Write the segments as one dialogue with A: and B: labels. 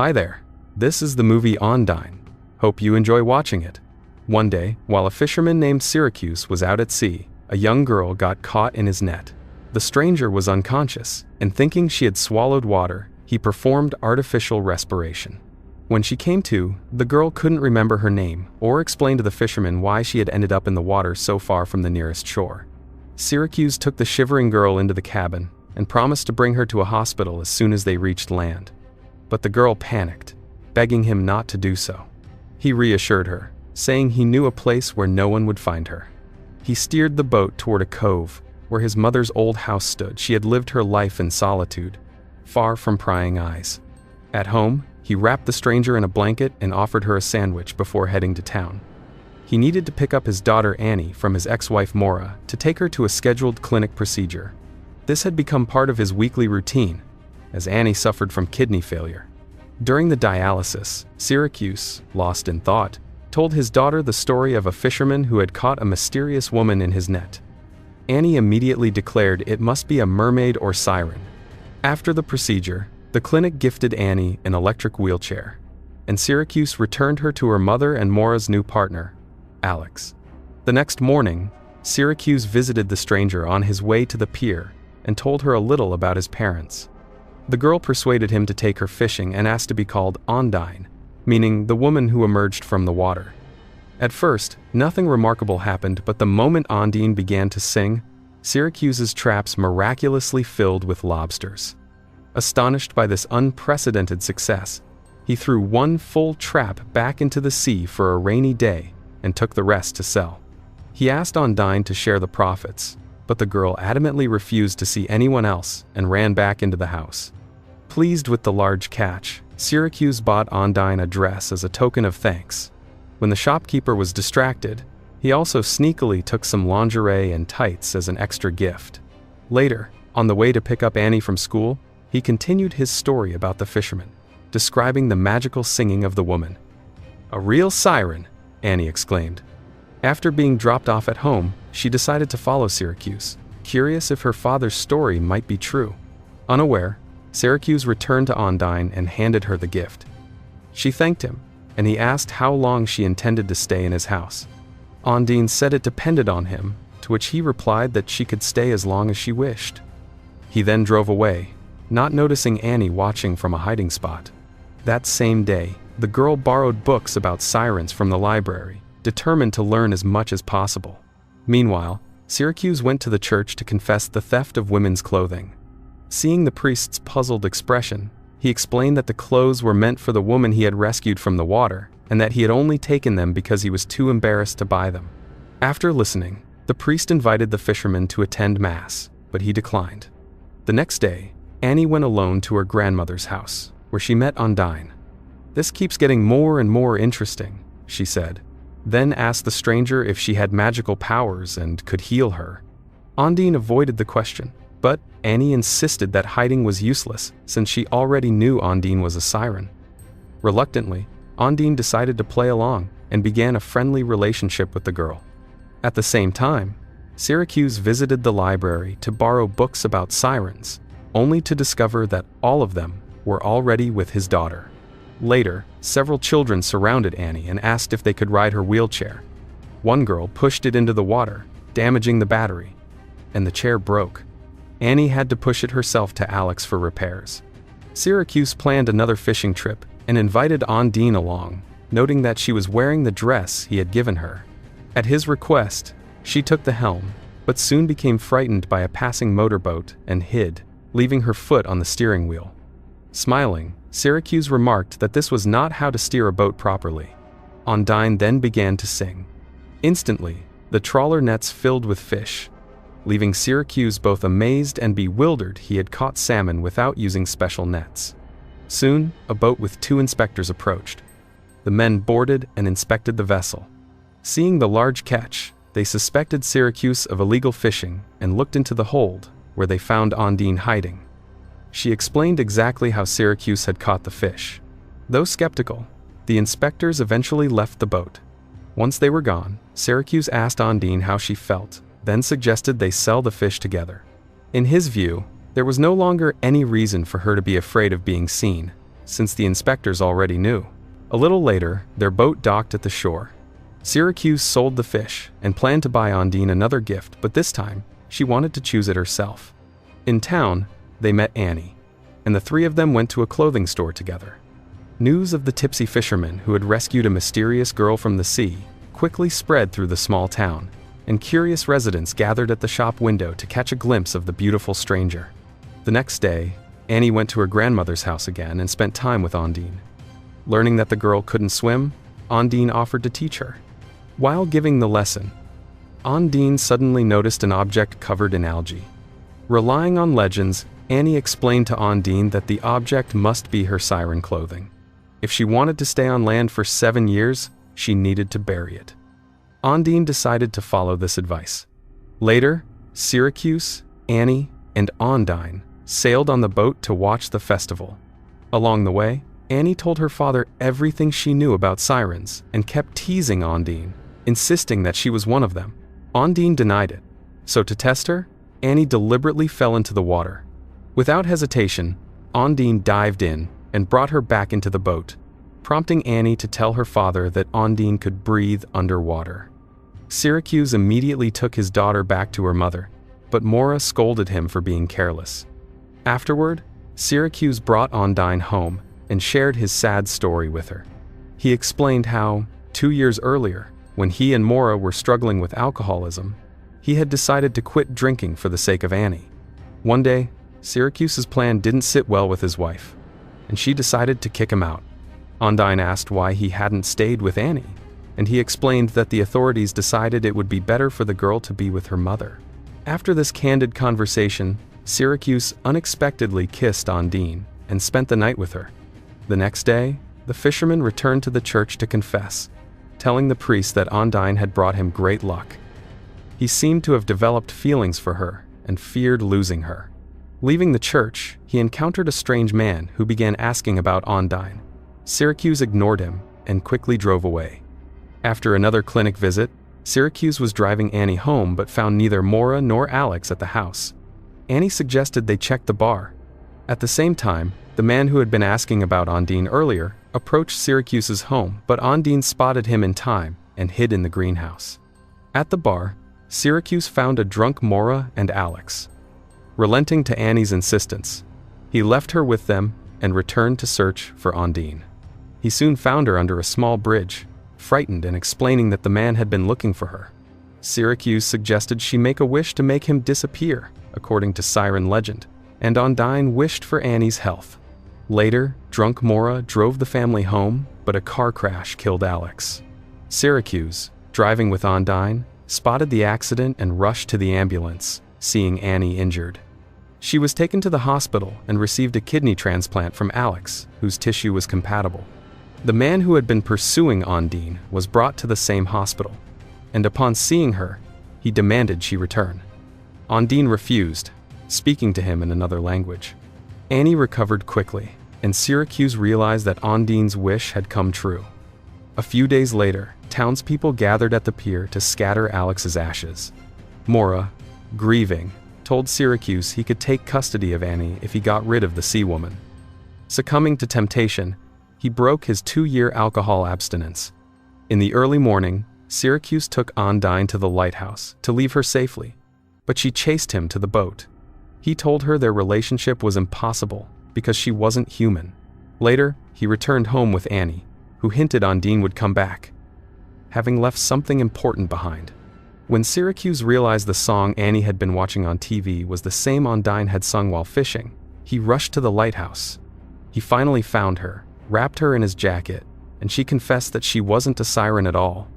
A: Hi there. This is the movie Undine. Hope you enjoy watching it. One day, while a fisherman named Syracuse was out at sea, a young girl got caught in his net. The stranger was unconscious, and thinking she had swallowed water, he performed artificial respiration. When she came to, the girl couldn't remember her name or explain to the fisherman why she had ended up in the water so far from the nearest shore. Syracuse took the shivering girl into the cabin and promised to bring her to a hospital as soon as they reached land. But the girl panicked, begging him not to do so. He reassured her, saying he knew a place where no one would find her. He steered the boat toward a cove where his mother's old house stood. She had lived her life in solitude, far from prying eyes. At home, he wrapped the stranger in a blanket and offered her a sandwich before heading to town. He needed to pick up his daughter Annie from his ex-wife Maura to take her to a scheduled clinic procedure. This had become part of his weekly routine, as Annie suffered from kidney failure. During the dialysis, Syracuse, lost in thought, told his daughter the story of a fisherman who had caught a mysterious woman in his net. Annie immediately declared it must be a mermaid or siren. After the procedure, the clinic gifted Annie an electric wheelchair, and Syracuse returned her to her mother and Maura's new partner, Alex. The next morning, Syracuse visited the stranger on his way to the pier and told her a little about his parents. The girl persuaded him to take her fishing and asked to be called Undine, meaning the woman who emerged from the water. At first, nothing remarkable happened, but the moment Undine began to sing, Syracuse's traps miraculously filled with lobsters. Astonished by this unprecedented success, he threw one full trap back into the sea for a rainy day and took the rest to sell. He asked Undine to share the profits, but the girl adamantly refused to see anyone else and ran back into the house. Pleased with the large catch, Syracuse bought Undine a dress as a token of thanks. When the shopkeeper was distracted, he also sneakily took some lingerie and tights as an extra gift. Later, on the way to pick up Annie from school, he continued his story about the fisherman, describing the magical singing of the woman. "A real siren," Annie exclaimed. After being dropped off at home, she decided to follow Syracuse, curious if her father's story might be true. Unaware, Syracuse returned to Undine and handed her the gift. She thanked him, and he asked how long she intended to stay in his house. Undine said it depended on him, to which he replied that she could stay as long as she wished. He then drove away, not noticing Annie watching from a hiding spot. That same day, the girl borrowed books about sirens from the library, determined to learn as much as possible. Meanwhile, Syracuse went to the church to confess the theft of women's clothing. Seeing the priest's puzzled expression, he explained that the clothes were meant for the woman he had rescued from the water, and that he had only taken them because he was too embarrassed to buy them. After listening, the priest invited the fisherman to attend mass, but he declined. The next day, Annie went alone to her grandmother's house, where she met Undine. "This keeps getting more and more interesting," she said, then asked the stranger if she had magical powers and could heal her. Undine avoided the question, but Annie insisted that hiding was useless since she already knew Undine was a siren. Reluctantly, Undine decided to play along and began a friendly relationship with the girl. At the same time, Syracuse visited the library to borrow books about sirens, only to discover that all of them were already with his daughter. Later, several children surrounded Annie and asked if they could ride her wheelchair. One girl pushed it into the water, damaging the battery, and the chair broke. Annie had to push it herself to Alex for repairs. Syracuse planned another fishing trip and invited Undine along, noting that she was wearing the dress he had given her. At his request, she took the helm, but soon became frightened by a passing motorboat and hid, leaving her foot on the steering wheel. Smiling, Syracuse remarked that this was not how to steer a boat properly. Undine then began to sing. Instantly, the trawler nets filled with fish, leaving Syracuse both amazed and bewildered he had caught salmon without using special nets. Soon, a boat with 2 inspectors approached. The men boarded and inspected the vessel. Seeing the large catch, they suspected Syracuse of illegal fishing and looked into the hold, where they found Undine hiding. She explained exactly how Syracuse had caught the fish. Though skeptical, the inspectors eventually left the boat. Once they were gone, Syracuse asked Undine how she felt, then suggested they sell the fish together. In his view, there was no longer any reason for her to be afraid of being seen, since the inspectors already knew. A little later, their boat docked at the shore. Syracuse sold the fish and planned to buy Ondine another gift, but this time, she wanted to choose it herself. In town, they met Annie, and the three of them went to a clothing store together. News of the tipsy fisherman who had rescued a mysterious girl from the sea quickly spread through the small town, and curious residents gathered at the shop window to catch a glimpse of the beautiful stranger. The next day, Annie went to her grandmother's house again and spent time with Ondine. Learning that the girl couldn't swim, Ondine offered to teach her. While giving the lesson, Ondine suddenly noticed an object covered in algae. Relying on legends, Annie explained to Ondine that the object must be her siren clothing. If she wanted to stay on land for 7 years, she needed to bury it. Ondine decided to follow this advice. Later, Syracuse, Annie, and Ondine sailed on the boat to watch the festival. Along the way, Annie told her father everything she knew about sirens and kept teasing Ondine, insisting that she was one of them. Ondine denied it, so to test her, Annie deliberately fell into the water. Without hesitation, Ondine dived in and brought her back into the boat, prompting Annie to tell her father that Ondine could breathe underwater. Syracuse immediately took his daughter back to her mother, but Mora scolded him for being careless. Afterward, Syracuse brought Ondine home and shared his sad story with her. He explained how, 2 years earlier, when he and Mora were struggling with alcoholism, he had decided to quit drinking for the sake of Annie. One day, Syracuse's plan didn't sit well with his wife, and she decided to kick him out. Ondine asked why he hadn't stayed with Annie, and he explained that the authorities decided it would be better for the girl to be with her mother. After this candid conversation, Syracuse unexpectedly kissed Ondine and spent the night with her. The next day, the fisherman returned to the church to confess, telling the priest that Ondine had brought him great luck. He seemed to have developed feelings for her and feared losing her. Leaving the church, he encountered a strange man who began asking about Ondine. Syracuse ignored him and quickly drove away. After another clinic visit, Syracuse was driving Annie home but found neither Mora nor Alex at the house. Annie suggested they check the bar. At the same time, the man who had been asking about Ondine earlier approached Syracuse's home, but Ondine spotted him in time and hid in the greenhouse. At the bar, Syracuse found a drunk Mora and Alex. Relenting to Annie's insistence, he left her with them and returned to search for Ondine. He soon found her under a small bridge, frightened and explaining that the man had been looking for her. Syracuse suggested she make a wish to make him disappear, according to siren legend, and Ondine wished for Annie's health. Later, drunk Mora drove the family home, but a car crash killed Alex. Syracuse, driving with Ondine, spotted the accident and rushed to the ambulance, seeing Annie injured. She was taken to the hospital and received a kidney transplant from Alex, whose tissue was compatible. The man who had been pursuing Ondine was brought to the same hospital, and upon seeing her, he demanded she return. Ondine refused, speaking to him in another language. Annie recovered quickly, and Syracuse realized that Ondine's wish had come true. A few days later, townspeople gathered at the pier to scatter Alex's ashes. Mora, grieving, told Syracuse he could take custody of Annie if he got rid of the sea woman. Succumbing to temptation, he broke his 2-year alcohol abstinence. In the early morning, Syracuse took Ondine to the lighthouse to leave her safely, but she chased him to the boat. He told her their relationship was impossible because she wasn't human. Later, he returned home with Annie, who hinted Ondine would come back, having left something important behind. When Syracuse realized the song Annie had been watching on TV was the same Ondine had sung while fishing, he rushed to the lighthouse. He finally found her, wrapped her in his jacket, and she confessed that she wasn't a siren at all.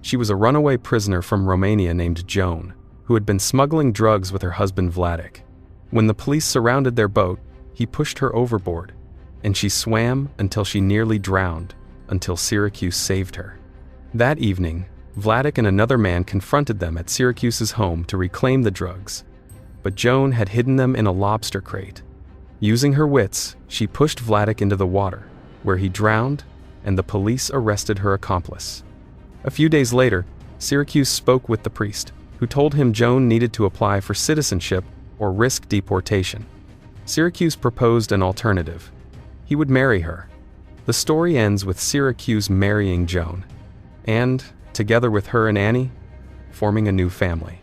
A: She was a runaway prisoner from Romania named Joan, who had been smuggling drugs with her husband Vladik. When the police surrounded their boat, he pushed her overboard, and she swam until she nearly drowned, until Syracuse saved her. That evening, Vladik and another man confronted them at Syracuse's home to reclaim the drugs, but Joan had hidden them in a lobster crate. Using her wits, she pushed Vladik into the water, where he drowned, and the police arrested her accomplice. A few days later, Syracuse spoke with the priest, who told him Joan needed to apply for citizenship or risk deportation. Syracuse proposed an alternative. he would marry her. The story ends with Syracuse marrying Joan, and, together with her and Annie, forming a new family.